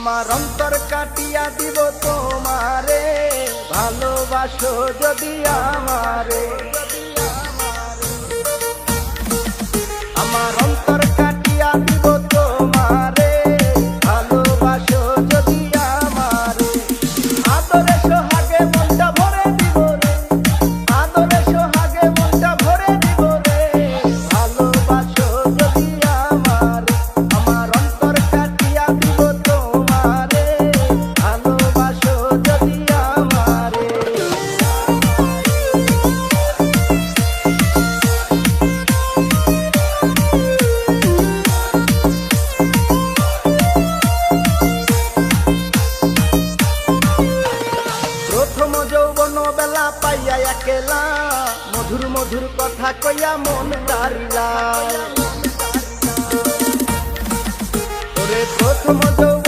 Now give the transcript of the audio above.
আমার অন্তর কাটিয়া দিব তোমারে, ভালোবাসো যদি আমারে। আমার অন্তর কাটিয়া দিব তোমারে, ভালোবাসো যদি আমারে। আদরে সোহাগে মনটা ভরে দিব রে, আদরে সোহাগে মনটা ভরে দিব রে, ভালোবাসো যদি আমারে। আমার অন্তর কাটিয়া দিব তোমারে, ভালোবাসো যদি আমারে। প্রথম যৌবন বেলা পাইয়া একেলা, মধুর মধুর কথা কইয়া মন তারিলা। ওরে প্রথম যৌবন